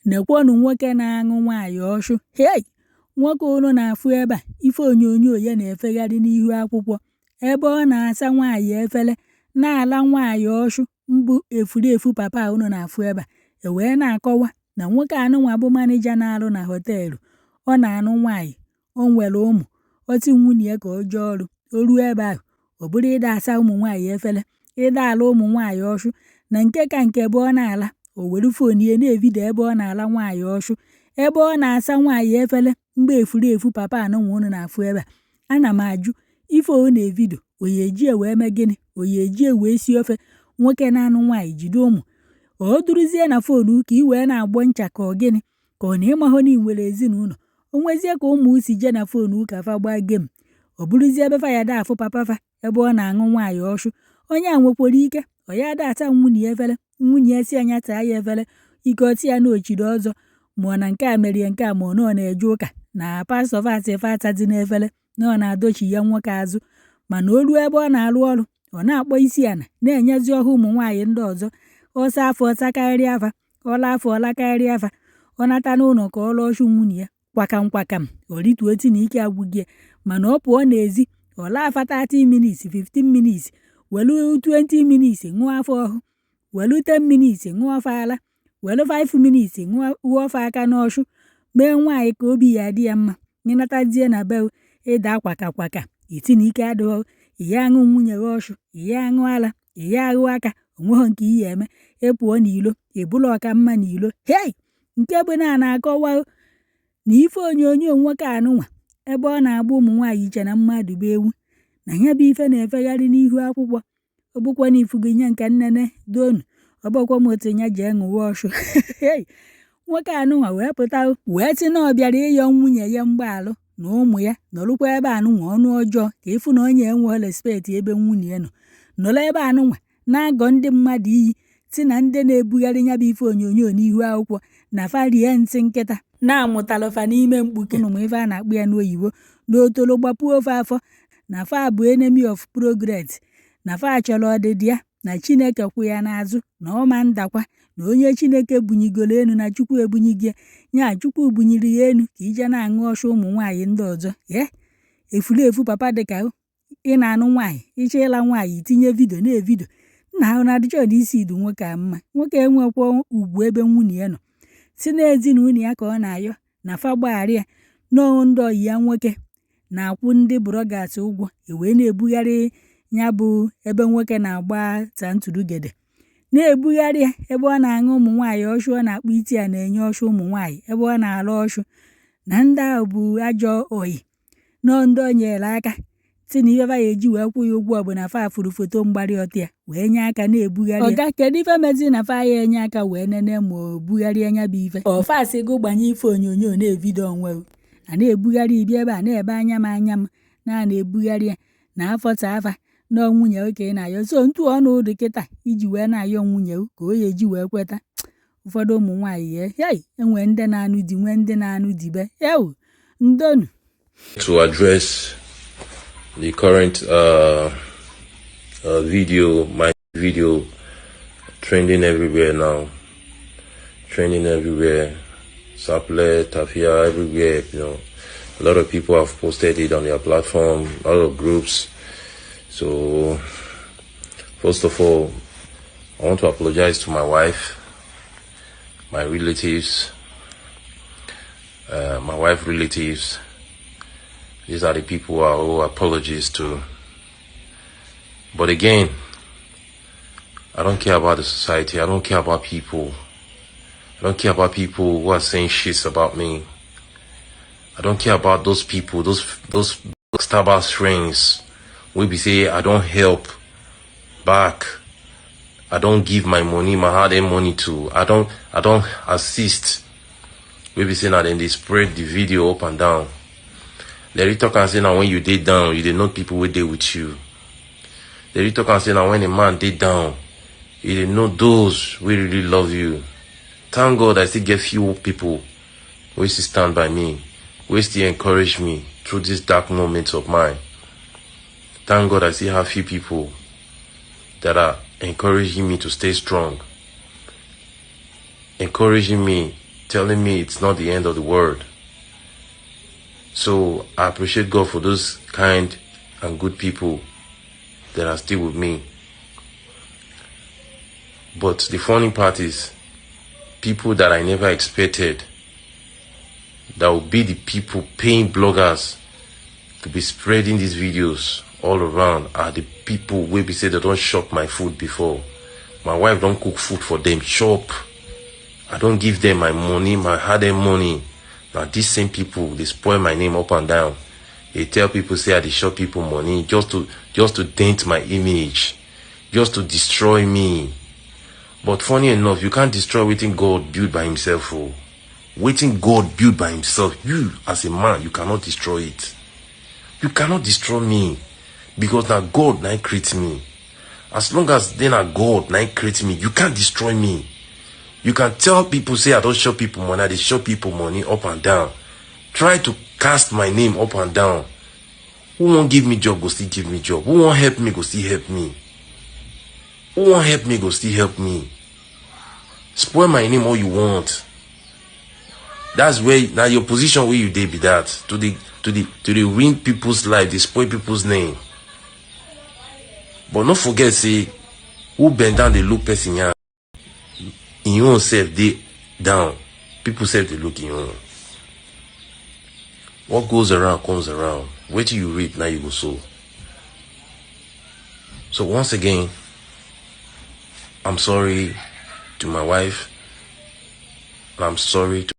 nekwonu nwoke na-aṅụ nwaanyị ọshụ. Hey! Nwoke unu na-afụ ebe a, ife onyonyo ya na-efegharị n'ihu akwụkwọ ebe ọ na-asa nwaanyị efele na-ala nwaanyị ọshụ mbụ efulefu papa unu na-afụ ebe a. Wee na-akọwa na nwoke anụnwa bụ manija na-alụ na họteelụ. Ọ na-anụ nwaanyị, o nwere ụmụ, oti nwunye ya ka o jee ọrụ. O ruo ebe ahụ, ọ bụrụ ịda asa ụmụ nwaanyị efele, ịda ala ụmụ nwaanyị ọshụ. Na nke ka nke ebe ọ na-ala, o were fon ya na-evidio ebe ọ na-ala nwaanyị ọshụ, ebe ọ na-asa nwaanyị efele mgbe efulefu papa anụnwa unu na-afụ ebe a. Ana m ajụ, ife o na-evidio oya eji wee mee gịnị? Oya eji wee si ofe? Nwoke na-anụ nwaanyị jide ụmụ, o duruzie na fonu ka i wee na-agbọ ncha ka ọ gịnị? Ka ọ na ịmahụ na ị nwere ezinụlọ. O nwezie ka ụmụ si je na fonu ka fa gbaa gem. Ọ bụrụzie ebe fa ya da afụ papa fa ebe ọ na-aṅụ nwaanyị ọshụ. Onye a nwekwara ike ọ ya da ata nwunye efele, nwunye esi anya taa ya efele, ike ọtị ya na ochiri ọzọ, ma ọ na nke a merie nke a, ma ọ na ọ na-eje ụka na pastọ fati fata dị n'efele na ọ na-adochi ya nwoke azụ. Mana o ruo ebe ọ na-arụ ọrụ, ọ na-akpọ isi ana na-enyezi ọha ụmụ nwaanyị ndị ọzọ. Ọsa afọ ọsakarịrị afa, ọla afọ ọlakarịrị afa. Ọ nata n'ụlọ ka ọ lụọ ọshụ nwunye ya kwakam o rituo oti na ike agwụgị ya. Mana ọ pụọ n'ezi, ọ laa afa 30 minutes 15 minutes, welu 20 minutes ṅụọ afọ ọhụ, welu 10 minutes ṅụọ afọ ala, welu 5 minutes ṅụọ afọ aka n'ọshụ. Mee nwaanyị ka obi ya dị ya mma. Ịnatazie na be ịda kwaka iti na ike adịghị, ihe aṅụ nwunye gị ọshụ, ihe aṅụ ala, ihe aghụ aka, onweghị nke ihe eme. Ịpụọ n'ilo, ebula ọka mma n'ilo. Hey! Nke bụ na-akọwa na ife onyonyo nwoke anụnwa ebe ọ na-agba ụmụ nwaanyị iche na mmadụ bụ ewu, na ya bụ ife na-efegharị n'ihu akwụkwọ. Ọ bụkwa na ifugo nye nke nnene donu, ọ bụkwa m otu ya jee ṅụwa ọshụ. Nwoke anụnwa wee pụta wee sị na ọ bịara ịyọ nwunye ya mgbaalụ na ụmụ ya nọrụkwa ebe anụnwa ọnụ ọjọọ ka ịfụ na onye enwe respect ebe nwunye ya nọ. Nọrọ ebe anụnwa na-agọ ndị mmadụ iyi si na ndị na-ebugharị ya bụ ife onyonyo n'ihu akwụkwọ na fa rie ntị nkịta na-amụtalụfa n'ime mkpuke. Ụnụ ma ife a na-akpụ ya n'oyibo n'otolo gbapuo ofe afọ na fa bụ enemy of progress, na fa chọrọ ọdịdị ya, na Chineke kwụ ya n'azụ, na ọma ndakwa, na onye Chineke bunyigoro enu na Chukwu ebunyigie ya, Chukwu bunyiri ya enu ka ije na-aṅụ ọshụ ụmụ nwaanyị ndị ọzọ. Efulefu papa dịka ị na-anụ nwaanyị, ịchọ ịla nwaanyị itinye vidio na-evidio. Nna ahụ na-adịchọ na isi idu nwoke a mma. Nwoke enwekwa ugwu ebe nwunye ya nọ. Si n'ezinụlọ ya ka ọ na-ayọ na fa gbagharị ya n'ọnwụ ndị ọyị ya nwoke na-akwụ ndị brogas ụgwọ. Wee na-ebugharị ya bụ ebe nwoke na-agba tantụrụgede, na-ebugharị ya ebe ọ na-aṅụ ụmụ nwaanyị ọshụ. Ọ na-akpụ iti ya na-enye ọshụ ụmụ nwaanyị ebe ọ na-ala ọshụ. Na ndị ahụ bụ ajọ oyi nọ ndị o nyere aka si na ife ya eji wee kwụ ya ụgwọ bụ na fa furu foto mgbari ọtọ ya wee nye aka na-ebugharị. Ọga kedu ife mezi na fa ya enye aka wee nene ma o bugharịa anya bụ ife? Ọfasị go gbanye ife onyonyo na-evidio onwe a na-ebugharị ibi ebe a na-ebe anya m na-ebugharị ya na afọ ta afa na nwunye oke na-ayọ. So ntu ọnụ ụdị kịta iji wee na-ayọ nwunye ka o ya eji wee kweta. Ụfọdụ ụmụ nwaanyị enwe ndị na-anụ di, nwee ndị na-anụ dibe. Ndonu. To address the current my video trending everywhere now, Saple, Tafia, everywhere, a lot of people have posted it on their platform, a lot of groups. So first of all, I want to apologize to my wife, my relatives, relatives. These are the people who I owe apologies to. But again, I don't care about the society. I don't care about people. I don't care about people who are saying shit about me. I don't care about those people, those Starbucks friends who be say I don't help back. I don't give my money, my hard-earned money to. I don't assist. We be saying that then they spread the video up and down. They talk and say now when you did down, you did not people who dey with you. They talk and say now when a man did down, you did know those who really love you. Thank God I still get few people who still stand by me, who still encourage me through these dark moments of mine. Thank God I still have few people that are encouraging me to stay strong, encouraging me telling me it's not the end of the world. So I appreciate God for those kind and good people that are still with me. But the funny part is, people that I never expected, that will be the people paying bloggers to be spreading these videos all around, are the people where we say they don't shop my food before. My wife don't cook food for them, shop. I don't give them my money, my hard-earned money. Now these same people, they spoil my name up and down. They tell people, say I shop people money just to dent my image, just to destroy me. But funny enough, you can't destroy waiting God built by himself. Oh. Waiting God built by himself, you as a man, you cannot destroy it. You cannot destroy me. Because now God now create me. As long as then a God now create me, you can't destroy me. You can tell people, say I don't show people money, they show people money up and down. Try to cast my name up and down. Who won't give me job, go still give me job. Who won't help me, go still help me. Who won't help me, go still help me. Spoil my name all you want. That's where now your position where you did be that. To the ruin people's life, they spoil people's name. But not forget, say, who bend down they look person here. In your own self, they down. People self they look in your own. What goes around comes around. Wait till you reap, now you go sow. So once again, I'm sorry to my wife, and I'm sorry to